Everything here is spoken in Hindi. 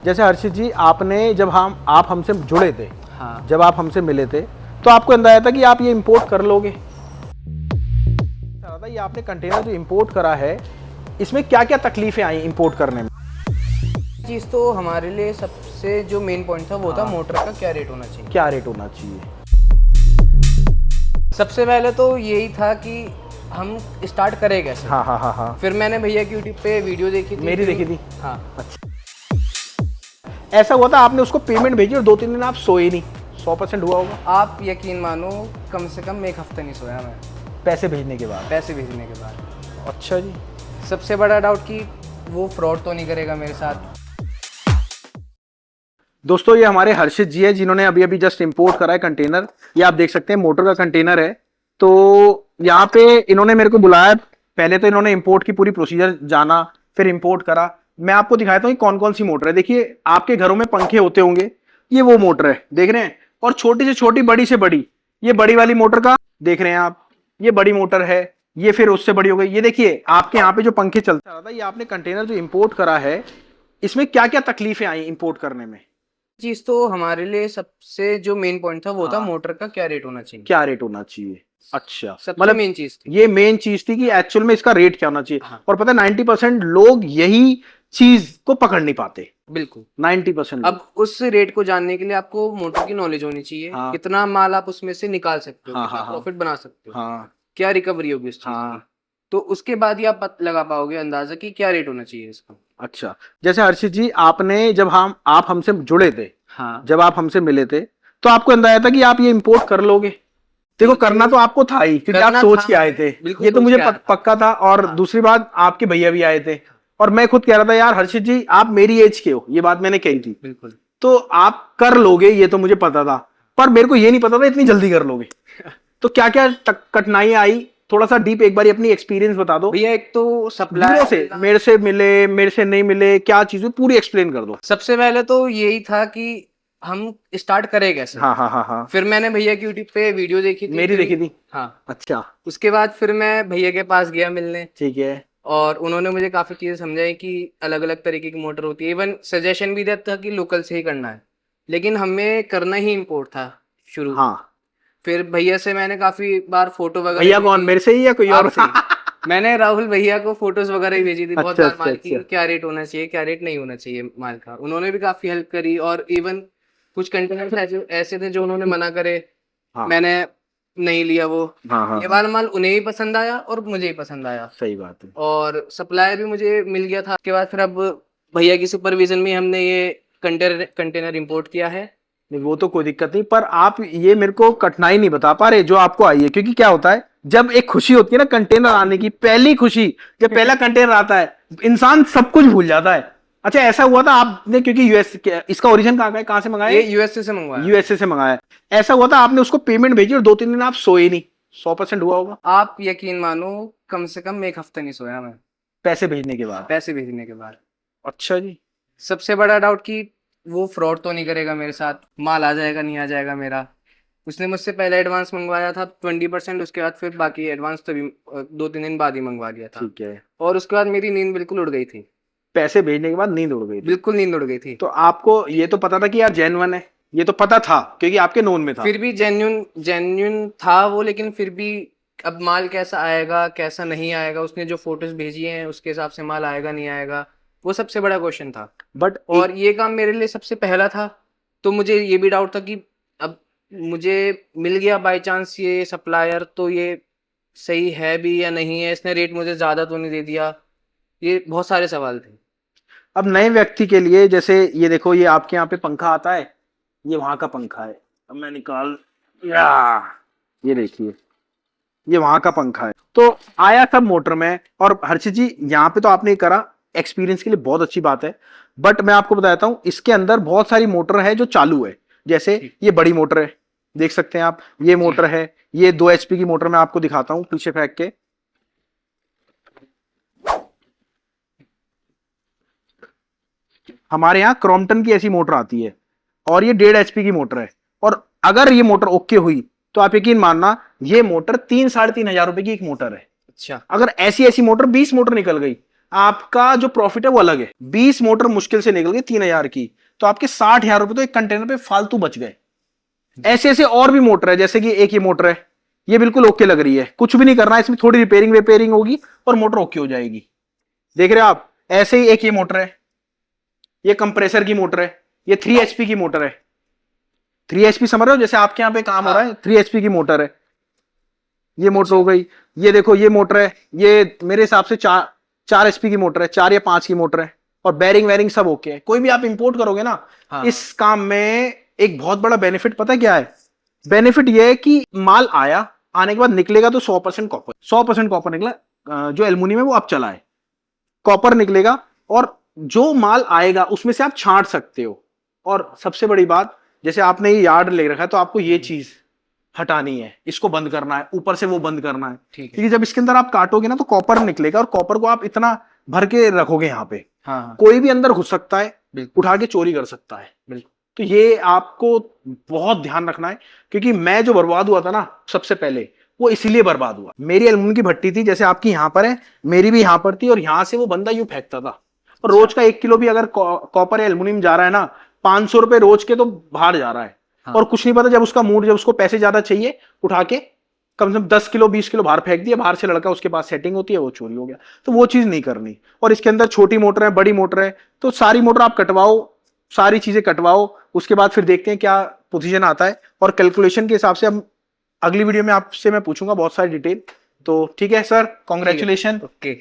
जैसे हर्षित जी, आपने जब आप हमसे जुड़े थे, हाँ। जब आप हमसे मिले थे, तो आपको अंदाजा था कि आप ये इंपोर्ट कर लोगे। ये आपने कंटेनर जो इंपोर्ट करा है, इसमें क्या क्या तकलीफें आई इंपोर्ट करने में? चीज़ तो हमारे लिए सबसे जो मेन पॉइंट था वो था मोटर का क्या रेट होना चाहिए। क्या रेट होना चाहिए? सबसे पहले तो यही था कि हम स्टार्ट करें कैसे। हाँ हाँ हाँ हाँ। फिर मैंने भैया की यूट्यूब पे वीडियो देखी थी। मेरी देखी थी। हाँ। अच्छा, ऐसा हुआ था आपने उसको पेमेंट भेजी और 2-3 दिन आप सोए नहीं? 100% हुआ होगा। आप यकीन मानो कम से कम एक हफ्ता नहीं सोया मैं, पैसे भेजने के बाद? पैसे भेजने के बाद। अच्छा जी। सबसे बड़ा डाउट कि वो फ्रॉड तो नहीं करेगा मेरे साथ। दोस्तों, ये हमारे हर्षित जी है जिन्होंने अभी अभी जस्ट इंपोर्ट करा है कंटेनर। ये आप देख सकते हैं मोटर का कंटेनर है। तो यहाँ पे इन्होंने मेरे को बुलाया। पहले तो इन्होंने इंपोर्ट की पूरी प्रोसीजर जाना, फिर इंपोर्ट करा। मैं आपको दिखाता हूँ कौन कौन सी मोटर है। देखिए, आपके घरों में पंखे होते होंगे, ये वो मोटर है, देख रहे हैं। और छोटी से छोटी, बड़ी से बड़ी, ये बड़ी वाली मोटर का देख रहे हैं आप, ये बड़ी मोटर है। ये फिर उससे बड़ी हो गई। ये देखिए, आपके यहाँ पे जो पंखे चलता रहा था, ये आपने कंटेनर जो इंपोर्ट करा है, इसमें क्या क्या तकलीफें आई इंपोर्ट करने में? चीज़ तो हमारे लिए सबसे जो मेन पॉइंट था वो था हाँ। मोटर का क्या रेट होना चाहिए। क्या रेट होना चाहिए? अच्छा, सबसे मतलब मेन चीज़ थी। ये मेन चीज थी कि एक्चुअल में इसका रेट क्या होना चाहिए। हाँ। और पता है 90% लोग यही चीज को पकड़ नहीं पाते। बिल्कुल। 90% अब उस रेट को जानने के लिए आपको मोटर की नॉलेज होनी चाहिए। हाँ। कितना माल आप उसमें से निकाल सकते हो, हाँ, कितना हाँ, हाँ। प्रॉफिट बना सकते हो, हाँ क्या रिकवरी होगी उस चीज की। हाँ। तो उसके बाद ही आप पता लगा पाओगे अंदाजा कि क्या रेट होना चाहिए इसका। अच्छा, जैसे हर्षित जी, आपने जब आप हमसे जुड़े थे, हाँ। जब आप हमसे मिले थे, तो आपको अंदाजा था कि आप ये इंपोर्ट कर लोगे। देखो, करना तो आपको था ही, क्योंकि आप करना सोच था, के आए थे। बिल्कुल ये तो सोच मुझे के आया था। पक्का था। और हाँ। दूसरी बात, आपके भैया भी आए थे। और मैं खुद कह रहा था, यार हर्षित जी, आप मेरी एज के हो, ये बात मैंने कही थी। बिल्कुल। तो आप कर लोगे, ये तो मुझे पता था। पर मेरे को ये नहीं पता था इतनी जल्दी कर लोगे। तो क्या क्या कठिनाई आई, थोड़ा सा डीप एक बार अपनी एक्सपीरियंस बता दो। भैया एक तो जीरो सप्लाई से, मेरे से मिले, मेरे से नहीं मिले, क्या चीज हुई, पूरी एक्सप्लेन कर दो। सबसे पहले तो यही था कि हम स्टार्ट करें कैसे। हाँ हाँ हाँ हाँ। फिर मैंने भैया की यूट्यूब पे वीडियो देखी थी। मेरी देखी थी। हाँ। अच्छा। उसके बाद फिर मैं भैया के पास गया मिलने, ठीक है। और उन्होंने मुझे काफ़ी चीज़ें समझाई कि अलग अलग तरीके की मोटर होती है। इवन सजेशन भी देता था कि लोकल से ही करना है, लेकिन हमें करना ही इम्पोर्ट था शुरू। हाँ। फिर भैया से मैंने काफ़ी बार फोटो वगैरह भैया ली कौन, थी। मेरे से ही या कोई और? आपसे ही। मैंने राहुल भैया को फोटोज वगैरह ही भेजी थी बहुत अच्छा बार अच्छा माल की, अच्छा। क्या रेट होना चाहिए, क्या रेट नहीं होना चाहिए माल का। उन्होंने भी काफ़ी हेल्प करी, और इवन कुछ कंटेनर ऐसे ऐसे थे जो उन्होंने मना करे, हाँ मैंने नहीं लिया वो। हाँ हाँ। ये वाला माल उन्हें भी पसंद आया और मुझे ही पसंद आया, सही बात है। और सप्लायर भी मुझे मिल गया था। उसके बाद फिर अब भैया की सुपरविजन में हमने ये कंटेनर इंपोर्ट किया है। नहीं, वो तो कोई दिक्कत नहीं, पर आप ये मेरे को कठिनाई नहीं बता पा रहे जो आपको आई है। क्योंकि क्या होता है, जब एक खुशी होती है ना कंटेनर आने की, पहली खुशी, जब पहला कंटेनर आता है, इंसान सब कुछ भूल जाता है। अच्छा, ऐसा हुआ था आपने, क्योंकि यूएस, इसका ओरिजिन कहाँ का है, कहाँ से मंगाया? ये यूएसए से मंगवाया। यूएसए से मंगाया। ऐसा हुआ था आपने उसको पेमेंट भेजी और 2-3 दिन आप सोए नहीं? 100% हुआ होगा। आप यकीन मानो कम से कम एक हफ्ता नहीं सोया मैं, पैसे भेजने के बाद? पैसे भेजने के बाद। अच्छा जी। सबसे बड़ा डाउट कि वो फ्रॉड तो नहीं करेगा मेरे साथ, माल आ जाएगा नहीं आ जाएगा मेरा। उसने मुझसे पहले एडवांस मंगवाया था 20%, उसके बाद फिर बाकी एडवांस तो 2-3 दिन बाद ही मंगवा लिया था। ठीक है। और उसके बाद मेरी नींद बिल्कुल उड़ गई थी, पैसे भेजने के बाद नींद उड़ गई थी? बिल्कुल नींद उड़ गई थी। तो आपको ये तो पता था कि यार जेन्युइन है, ये तो पता था क्योंकि आपके नोन में था। फिर भी जेन्युइन था वो, लेकिन फिर भी अब माल कैसा आएगा कैसा नहीं आएगा, उसने जो फोटोज भेजी हैं उसके हिसाब से माल आएगा नहीं आएगा, वो सबसे बड़ा क्वेश्चन था। बट और ये काम मेरे लिए सबसे पहला था, तो मुझे ये भी डाउट था कि अब मुझे मिल गया बाय चांस ये सप्लायर, तो ये सही है भी या नहीं है, इसने रेट मुझे ज़्यादा तो नहीं दे दिया। ये बहुत सारे सवाल थे। अब नए व्यक्ति के लिए, जैसे ये देखो, ये आपके यहाँ पे पंखा आता है, ये वहां का पंखा है। अब मैं निकाल, या ये देखिए, ये वहां का पंखा है। तो आया सब मोटर में। और हर्षित जी, यहाँ पे तो आपने करा, एक्सपीरियंस के लिए बहुत अच्छी बात है। बट मैं आपको बताता हूँ, इसके अंदर बहुत सारी मोटर है जो चालू है। जैसे ये बड़ी मोटर है, देख सकते हैं आप, ये मोटर है। ये 2 HP की मोटर मैं आपको दिखाता हूँ पीछे फेंक के। हमारे यहाँ क्रॉम्पटन की ऐसी मोटर आती है, और ये 1.5 HP की मोटर है। और अगर ये मोटर ओके हुई, तो आप यकीन मानना, ये मोटर 3-3.5 हजार रुपए की एक मोटर है। अच्छा। अगर ऐसी ऐसी मोटर 20 मोटर निकल गई, आपका जो प्रॉफिट है वो अलग है। 20 मोटर मुश्किल से निकल गई 3000 की, तो आपके 60,000 रुपए तो एक कंटेनर पे फालतू बच गए। ऐसे ऐसे और भी मोटर है, जैसे कि एक ये मोटर है, ये बिल्कुल ओके लग रही है, कुछ भी नहीं करना है इसमें, थोड़ी रिपेयरिंग होगी और मोटर ओके हो जाएगी। देख रहे हो आप, ऐसे ही एक ये मोटर है, ये कंप्रेसर की मोटर है, ये 3 HP की मोटर है। 3 HP समझ रहे हो, जैसे आपके यहाँ पे काम हो रहा है, 3 HP की मोटर है, ये मोटर हो गई। ये देखो ये मोटर है, ये मेरे हिसाब से 4 HP की मोटर है, 4 या 5 की मोटर है, और बैरिंग वैरिंग सब ओके है। कोई भी आप इंपोर्ट करोगे ना, हाँ। इस काम में एक बहुत बड़ा बेनिफिट पता है क्या है? बेनिफिट ये है कि माल आया, आने के बाद निकलेगा तो 100% कॉपर, 100% कॉपर निकला। जो एल्युमिनियम है वो अब चला है, कॉपर निकलेगा, और जो माल आएगा उसमें से आप छांट सकते हो। और सबसे बड़ी बात, जैसे आपने ये यार्ड ले रखा है तो आपको ये चीज हटानी है, इसको बंद करना है, ऊपर से वो बंद करना है, ठीक है। क्योंकि जब इसके अंदर आप काटोगे ना तो कॉपर निकलेगा, और कॉपर को आप इतना भर के रखोगे यहाँ पे, हाँ कोई भी अंदर घुस सकता है, बिल्कुल उठा के चोरी कर सकता है। बिल्कुल। तो ये आपको बहुत ध्यान रखना है, क्योंकि मैं जो बर्बाद हुआ था ना सबसे पहले, वो इसीलिए बर्बाद हुआ। मेरी एल्युमिनियम की भट्टी थी, जैसे आपकी यहाँ पर है, मेरी भी यहाँ पर थी, और यहाँ से वो बंदा यूं फेंकता था, और रोज का 1 किलो भी अगर कॉपर या एल्युमिनियम जा रहा है ना, 500 रुपए रोज के तो बाहर जा रहा है। हाँ। और कुछ नहीं पता, जब उसका मूड, जब उसको पैसे ज्यादा चाहिए, उठा के कम से कम 10 किलो 20 किलो बाहर फेंक दिया, बाहर से लड़का उसके पास सेटिंग होती है, वो चोरी हो गया। तो वो चीज नहीं करनी। और इसके अंदर छोटी मोटर है, बड़ी मोटर है, तो सारी मोटर आप कटवाओ, सारी चीजें कटवाओ, उसके बाद फिर देखते हैं क्या पोजीशन आता है, और कैलकुलेशन के हिसाब से हम अगली वीडियो में आपसे मैं पूछूंगा बहुत सारी डिटेल। तो ठीक है सर, कॉन्ग्रेचुलेशन। ओके।